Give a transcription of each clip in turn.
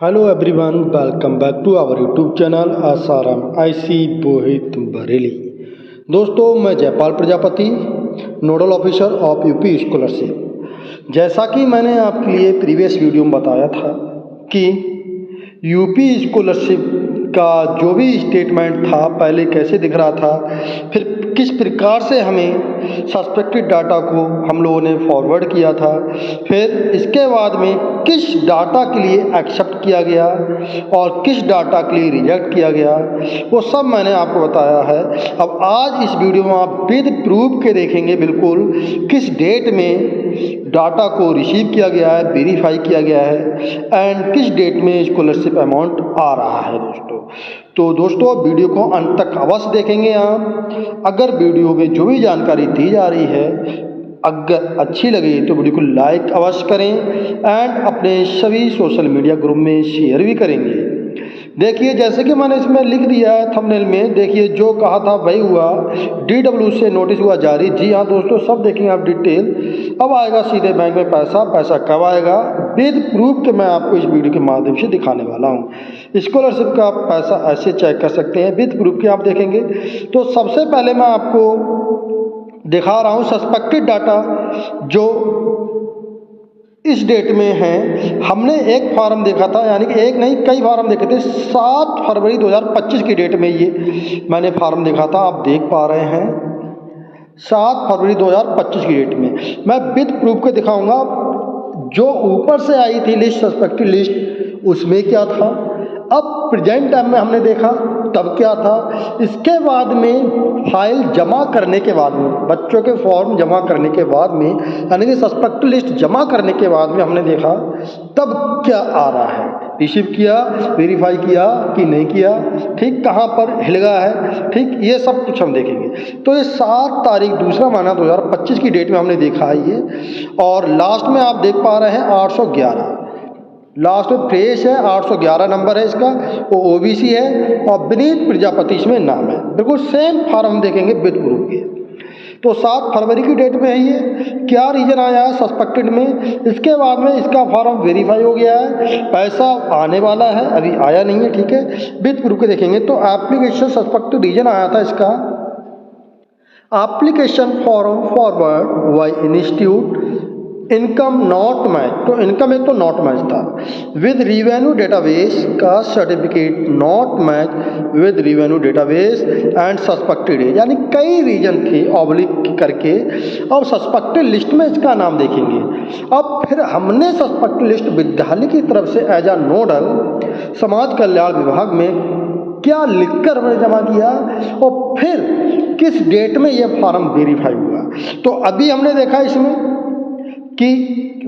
Hello everyone, welcome back to our YouTube channel Asaram आईसी बोहित बरेली। दोस्तों, मैं Jaipal Prajapati, nodal officer of UP scholarship. जैसा कि मैंने आपके लिए प्रीवियस वीडियो में बताया था कि यूपी स्कॉलरशिप का जो भी स्टेटमेंट था पहले कैसे दिख रहा था, फिर किस प्रकार से हमें सस्पेक्टेड डाटा को हम लोगों ने फॉरवर्ड किया था, फिर इसके बाद में किस डाटा के लिए एक्सेप्ट किया गया और किस डाटा के लिए रिजेक्ट किया गया, वो सब मैंने आपको बताया है। अब आज इस वीडियो में आप विद प्रूफ के देखेंगे बिल्कुल किस डेट में डाटा को रिसीव किया गया है, वेरीफाई किया गया है एंड किस डेट में स्कॉलरशिप अमाउंट आ रहा है दोस्तों। तो दोस्तों, वीडियो को अंत तक अवश्य देखेंगे आप। अगर वीडियो में जो भी जानकारी दी जा रही है अगर अच्छी लगे तो वीडियो को लाइक अवश्य करें एंड अपने सभी सोशल मीडिया ग्रुप में शेयर भी करेंगे। देखिए, जैसे कि मैंने इसमें लिख दिया है थंबनेल में, देखिए जो कहा था वही हुआ। DW से नोटिस हुआ जारी। जी हाँ दोस्तों, सब देखेंगे आप डिटेल। अब आएगा सीधे बैंक में पैसा कब आएगा विद प्रूफ के मैं आपको इस वीडियो के माध्यम से दिखाने वाला हूँ। स्कॉलरशिप का पैसा ऐसे चेक कर सकते हैं विद प्रूफ के, आप देखेंगे। तो सबसे पहले मैं आपको दिखा रहा हूँ सस्पेक्टेड डाटा जो इस डेट में है। हमने एक फार्म देखा था, यानी कि एक नहीं कई फार्म देखे थे। 7 फरवरी 2025 की डेट में ये मैंने फार्म देखा था, आप देख पा रहे हैं 7 फरवरी 2025 की डेट में। मैं विद प्रूफ के दिखाऊंगा। जो ऊपर से आई थी लिस्ट, सस्पेक्टेड लिस्ट, उसमें क्या था, अब प्रेजेंट टाइम में हमने देखा तब क्या था, इसके बाद में फाइल जमा करने के बाद में, बच्चों के फॉर्म जमा करने के बाद में, यानी कि सस्पेक्ट लिस्ट जमा करने के बाद में हमने देखा तब क्या आ रहा है, रिसीव किया, वेरीफाई किया कि नहीं किया, ठीक, कहाँ पर हिल गया है, ठीक, ये सब कुछ हम देखेंगे। तो ये 7 तारीख दूसरा महीना 2025 की डेट में हमने देखा है ये। और लास्ट में आप देख पा रहे हैं 811, लास्ट में फ्रेश है, 811 नंबर है इसका, वो OBC है और विनीत प्रजापति इसमें नाम है। बिल्कुल सेम फार्म देखेंगे विद प्रूफ के। तो 7 फरवरी की डेट में है ये। क्या रीजन आया है सस्पेक्टेड में, इसके बाद में इसका फॉर्म वेरीफाई हो गया है, पैसा आने वाला है, अभी आया नहीं है, ठीक है। विद प्रूफ के देखेंगे तो एप्लीकेशन सस्पेक्टेड रीजन आया था इसका, application form forward by institute income not match. तो इनकम एक तो नॉट मैच था, विद रिवेन्यू डेटाबेस का certificate not match with revenue database and suspected है, यानी कई रीजन थे ऑब्लिक करके। अब सस्पेक्टेड लिस्ट में इसका नाम देखेंगे। अब फिर हमने सस्पेक्टेड लिस्ट विद्यालय की तरफ से एज अ नोडल समाज कल्याण विभाग में क्या लिखकर हमने जमा किया और फिर किस डेट में यह फॉर्म वेरीफाई हुआ। तो अभी हमने देखा इसमें कि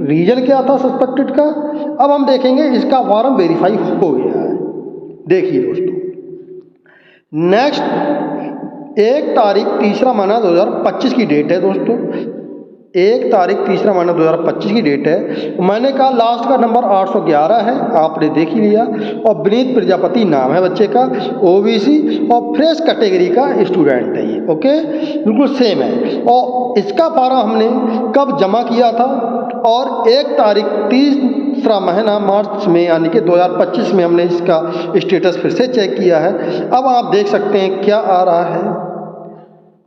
रीजन क्या था सस्पेक्टेड का। अब हम देखेंगे इसका फॉर्म वेरीफाई हो गया है। देखिए दोस्तों, नेक्स्ट 1 तारीख तीसरा महीना 2025 की डेट है दोस्तों, 1 तारीख तीसरा महीना 2025 की डेट है। मैंने कहा लास्ट का नंबर 811 है, आपने देख ही लिया, और विनीत प्रजापति नाम है बच्चे का, OBC और फ्रेश कैटेगरी का स्टूडेंट है ये, ओके, बिल्कुल सेम है। और इसका फॉर्म हमने कब जमा किया था और 1 तारीख तीसरा महीना मार्च में, यानी कि 2025 में हमने इसका स्टेटस फिर से चेक किया है। अब आप देख सकते हैं क्या आ रहा है,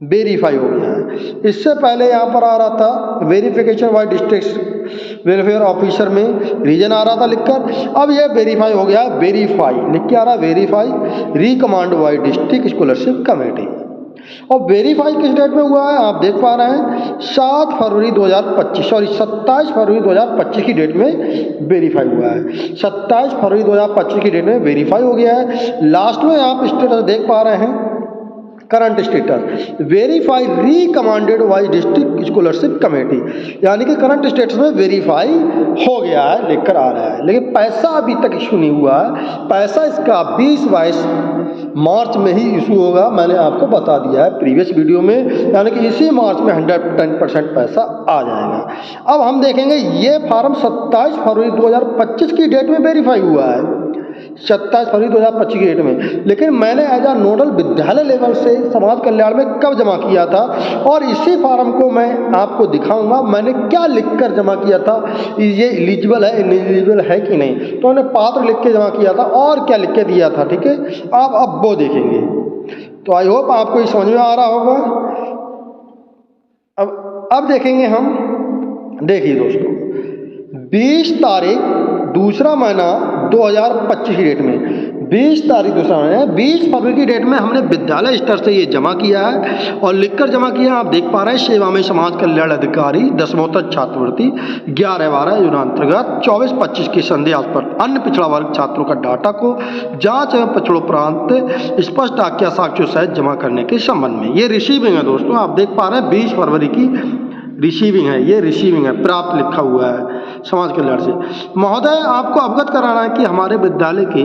वेरीफाई हो गया है। इससे पहले यहाँ पर आ रहा था verification bye district welfare officer में रीजन आ रहा था लिखकर, अब ये वेरीफाई हो गया, वेरीफाई लिख के आ रहा, verify recommend by district scholarship committee. और वेरीफाई किस डेट में हुआ है आप देख पा रहे हैं, 7 फरवरी 2025, सॉरी 27 फरवरी 2025 की डेट में वेरीफाई हुआ है। 27 फरवरी 2025 की डेट में वेरीफाई हो गया है। लास्ट में आप स्टेटस देख पा रहे हैं, current status verify recommended by district scholarship committee, यानी कि करंट स्टेटस में वेरीफाई हो गया है लिखकर आ रहा है, लेकिन पैसा अभी तक इशू नहीं हुआ है। पैसा इसका 20-22 मार्च में ही इशू होगा, मैंने आपको बता दिया है प्रीवियस वीडियो में, यानी कि इसी मार्च में 110% पैसा आ जाएगा। अब हम देखेंगे ये फॉर्म 27 फरवरी 2025 की डेट में वेरीफाई हुआ है, 27 फरवरी 2025 की डेट में। लेकिन मैंने एज आ नोडल विद्यालय लेवल से समाज कल्याण में कब जमा किया था, और इसी फॉर्म को मैं आपको दिखाऊंगा मैंने क्या लिखकर जमा किया था, ये एलिजिबल है इनएलिजिबल है कि नहीं। तो मैंने पात्र लिख के जमा किया था और क्या लिख के दिया था, ठीक है, आप अब वो देखेंगे। तो आई होप आपको ये समझ में आ रहा होगा। अब देखेंगे हम, देखिए दोस्तों, 20 तारीख दूसरा महीना 2025 की डेट में, 20 तारीख दूसरा महीना 20 फरवरी की डेट में हमने विद्यालय स्तर से ये जमा किया है और लिखकर जमा किया। आप देख पा रहे हैं, सेवा में समाज कल्याण अधिकारी दसमोत्तर छात्रवृत्ति 11/12 योजनांतर्गत 24-25 के संदेहास्पद अन्य पिछड़ा वर्ग छात्रों का डाटा को जांच एवं पछड़ोपरांत स्पष्ट आख्या साक्ष्यों सहित जमा करने के संबंध में। ये रिसीविंग है दोस्तों, आप देख पा रहे हैं 20 फरवरी की रिसीविंग है, ये रिसीविंग है, प्राप्त लिखा हुआ है समाज कल्याण से। महोदय, आपको अवगत कराना है कि हमारे विद्यालय की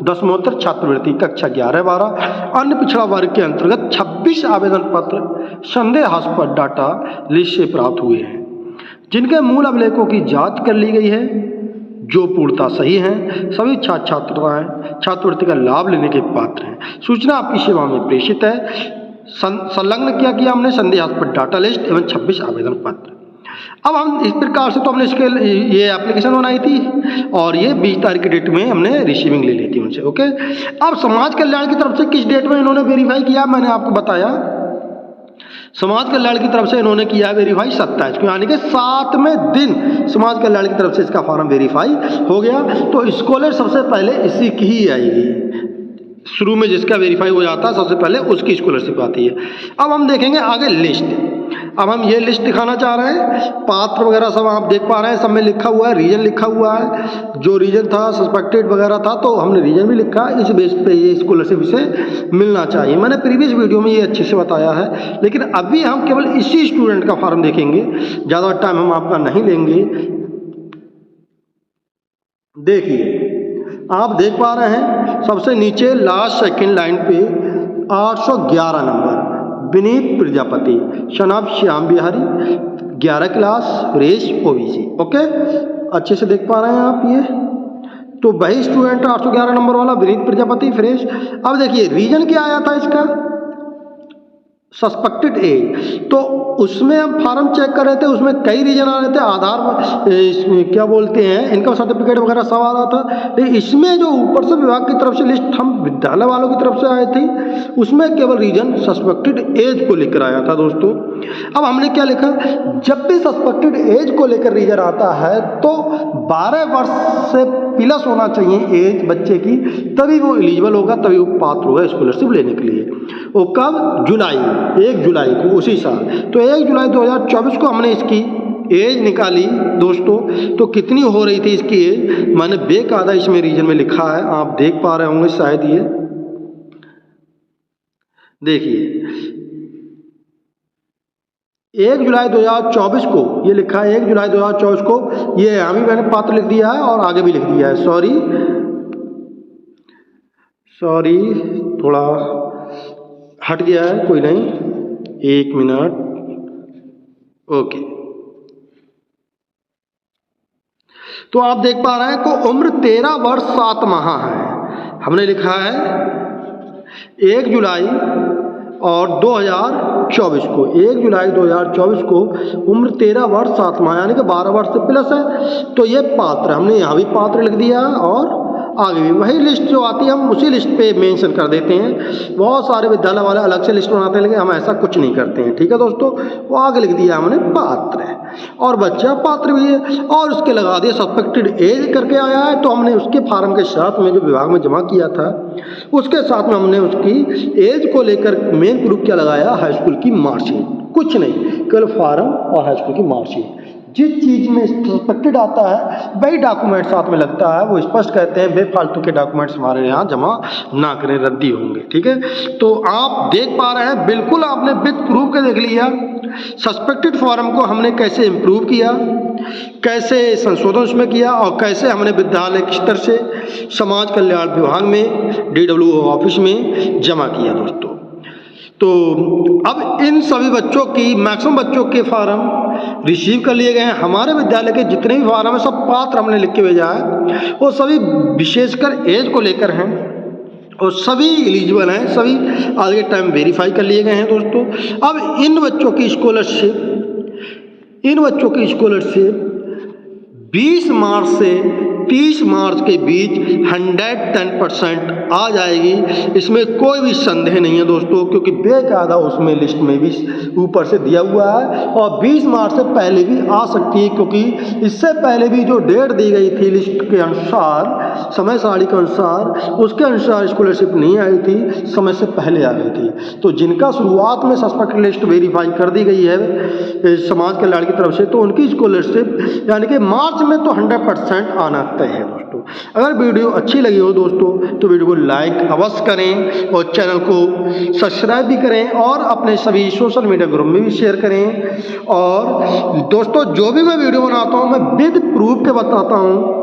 दसमोत्तर छात्रवृत्ति कक्षा 11-12 अन्य पिछड़ा वर्ग के अंतर्गत 26 आवेदन पत्र संदेहास्पद डाटा लिस्ट से प्राप्त हुए हैं, जिनके मूल अभिलेखों की जांच कर ली गई है, जो पूर्णतः सही हैं। सभी छात्र छात्राएं छात्रवृत्ति का लाभ लेने के पात्र हैं। सूचना आपकी सेवा में प्रेषित है। संलग्न क्या किया हमने, संदेहास्पद डाटा लिस्ट एवं 26 आवेदन पत्र। अब हम इस प्रकार से तो हमने इसके ये एप्लीकेशन बनाई थी और ये 20 तारीख की डेट में हमने रिसीविंग ले ली थी उनसे। ओके, अब समाज कल्याण की तरफ से किस डेट में इन्होंने वेरीफाई किया, मैंने आपको बताया समाज कल्याण की तरफ से इन्होंने किया वेरीफाई 27 को, यानी कि 7वें दिन समाज कल्याण की तरफ से इसका फॉर्म वेरीफाई हो गया। तो स्कॉलर सबसे पहले इसी की ही आएगी, शुरू में जिसका वेरीफाई हो जाता है सबसे पहले उसकी स्कॉलरशिप आती है। अब हम देखेंगे आगे लिस्ट। अब हम ये लिस्ट दिखाना चाह रहे हैं, पात्र वगैरह सब आप देख पा रहे हैं, सब में लिखा हुआ है, रीजन लिखा हुआ है, जो रीजन था सस्पेक्टेड वगैरह था तो हमने रीजन भी लिखा, इस बेस पे ये स्कॉलरशिप से मिलना चाहिए। मैंने प्रीवियस वीडियो में ये अच्छे से बताया है, लेकिन अभी हम केवल इसी स्टूडेंट का फॉर्म देखेंगे, ज़्यादा टाइम हम आपका नहीं लेंगे। देखिए, आप देख पा रहे हैं सबसे नीचे लास्ट सेकंड लाइन पे 811 number Vineet Prajapati, son of Shyam Bihari, 11 class, race OBC. Okay, अच्छे से देख पा रहे हैं आप ये, तो वही स्टूडेंट 811 नंबर वाला विनीत प्रजापति फ्रेश। अब देखिए रीजन क्या आया था इसका, सस्पेक्टेड एज, तो उसमें हम फॉर्म चेक कर रहे थे, उसमें कई रीजन आ रहे थे, आधार क्या बोलते हैं इनकम सर्टिफिकेट वगैरह सब आ रहा था। लेकिन इसमें जो ऊपर से विभाग की तरफ से लिस्ट हम विद्यालय वालों की तरफ से आए थी, उसमें केवल रीजन सस्पेक्टेड एज को लेकर आया था दोस्तों। अब हमने क्या लिखा, जब भी सस्पेक्टेड एज को लेकर रीजन आता है तो 12 वर्ष से प्लस होना चाहिए एज बच्चे की, तभी वो एलिजिबल होगा, तभी वो पात्र होगा स्कॉलरशिप लेने के लिए। वो कब, जुलाई, 1 जुलाई को उसी साल। तो 1 जुलाई 2024 को हमने इसकी एज निकाली दोस्तों, तो कितनी हो रही थी इसकी एज, मैंने बेकायदा इसमें रीजन में लिखा है, आप देख पा रहे होंगे शायद। ये देखिए 1 जुलाई 2024 को ये लिखा है, 1 जुलाई 2024 को ये अभी मैंने पात्र लिख दिया है और आगे भी लिख दिया है, सॉरी थोड़ा हट गया है, कोई नहीं, 1 मिनट। ओके, तो आप देख पा रहे हैं को उम्र 13 वर्ष 7 माह है, हमने लिखा है 1 जुलाई और 2024 को, 1 जुलाई 2024 को उम्र 13 वर्ष 7 माह यानी कि 12 वर्ष से प्लस है, तो ये पात्र, हमने यहाँ भी पात्र लिख दिया और आगे भी वही लिस्ट जो आती है हम उसी लिस्ट पे मेंशन कर देते हैं। बहुत सारे विद्यालय वाले अलग से लिस्ट बनाते हैं, लेकिन हम ऐसा कुछ नहीं करते हैं, ठीक है दोस्तों। वो आगे लिख दिया हमने पात्र है और बच्चा पात्र भी है, और उसके लगा दिया सस्पेक्टेड एज करके आया है, तो हमने उसके फॉर्म के साथ में जो विभाग में जमा किया था उसके साथ में हमने उसकी एज को लेकर मेन प्रूफ क्या लगाया, हाई स्कूल की मार्कशीट, कुछ नहीं, केवल फॉर्म और हाई स्कूल की मार्कशीट। जिस चीज़ में सस्पेक्टेड आता है वही डॉक्यूमेंट साथ में लगता है, वो स्पष्ट कहते हैं बेफालतू के डॉक्यूमेंट्स हमारे यहाँ जमा ना करें, रद्दी होंगे, ठीक है। तो आप देख पा रहे हैं, बिल्कुल आपने विद प्रूफ के देख लिया सस्पेक्टेड फॉर्म को हमने कैसे इम्प्रूव किया, कैसे संशोधन उसमें किया और कैसे हमने विद्यालय के स्तर से समाज कल्याण विभाग में DWO ऑफिस में जमा किया दोस्तों। तो अब इन सभी बच्चों की मैक्सिमम बच्चों के फार्म रिसीव कर लिए गए हैं। हमारे विद्यालय के जितने भी फार्म है सब पात्र हमने लिख के भेजा है, वो सभी विशेषकर एज को लेकर हैं और सभी एलिजिबल हैं, सभी आज के टाइम वेरीफाई कर लिए गए हैं दोस्तों। अब इन बच्चों की स्कॉलरशिप 20 मार्च से 30 मार्च के बीच 110% आ जाएगी, इसमें कोई भी संदेह नहीं है दोस्तों, क्योंकि बेकायदा उसमें लिस्ट में भी ऊपर से दिया हुआ है और 20 मार्च से पहले भी आ सकती है, क्योंकि इससे पहले भी जो डेट दी गई थी लिस्ट के अनुसार, समय सारणी के अनुसार, उसके अनुसार स्कॉलरशिप नहीं आई थी, समय से पहले आ गई थी। तो जिनका शुरुआत में सस्पेक्ट लिस्ट वेरीफाई कर दी गई है समाज कल्याण की तरफ से, तो उनकी स्कॉलरशिप यानी कि मार्च में तो 100% आना तय है दोस्तों। अगर वीडियो अच्छी लगी हो दोस्तों तो वीडियो को लाइक अवश्य करें और चैनल को सब्सक्राइब भी करें और अपने सभी सोशल मीडिया ग्रुप में भी शेयर करें। और दोस्तों जो भी मैं वीडियो बनाता हूँ मैं विद प्रूफ के बताता हूँ,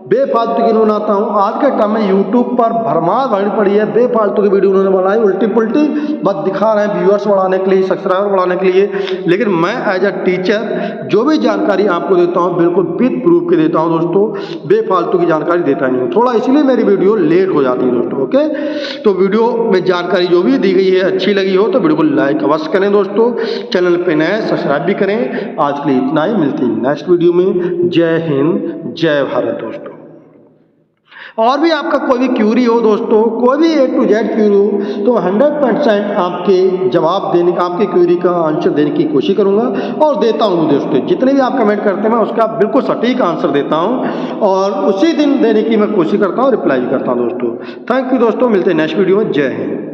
बेफालतू की बनाता हूँ। आज के टाइम में यूट्यूब पर भरमार भरी पड़ी है, बेफालतू की वीडियो उन्होंने बनाई, उल्टी पुल्टी बस दिखा रहे हैं व्यूअर्स बढ़ाने के लिए, सब्सक्राइबर बढ़ाने के लिए। लेकिन मैं एज अ टीचर जो भी जानकारी आपको देता हूँ बिल्कुल विद प्रूफ के देता हूँ दोस्तों, बेफालतू की जानकारी देता नहीं हूँ। थोड़ा इसलिए मेरी वीडियो लेट हो जाती है दोस्तों। ओके, तो वीडियो में जानकारी जो भी दी गई है अच्छी लगी हो तो वीडियो को लाइक अवश्य करें दोस्तों, चैनल पर नए सब्सक्राइब भी करें। आज के लिए इतना ही, मिलती है नेक्स्ट वीडियो में। जय हिंद, जय भारत दोस्तों। और भी आपका कोई भी क्यूरी हो दोस्तों, कोई भी A to Z क्यूरी हो तो 100% आपके जवाब देने का, आपके क्यूरी का आंसर देने की कोशिश करूंगा और देता हूं दोस्तों। जितने भी आप कमेंट करते हैं मैं उसका बिल्कुल सटीक आंसर देता हूं और उसी दिन देने की मैं कोशिश करता हूं, रिप्लाई भी करता हूं दोस्तों। थैंक यू दोस्तों, मिलते हैं नेक्स्ट वीडियो में। जय हिंद।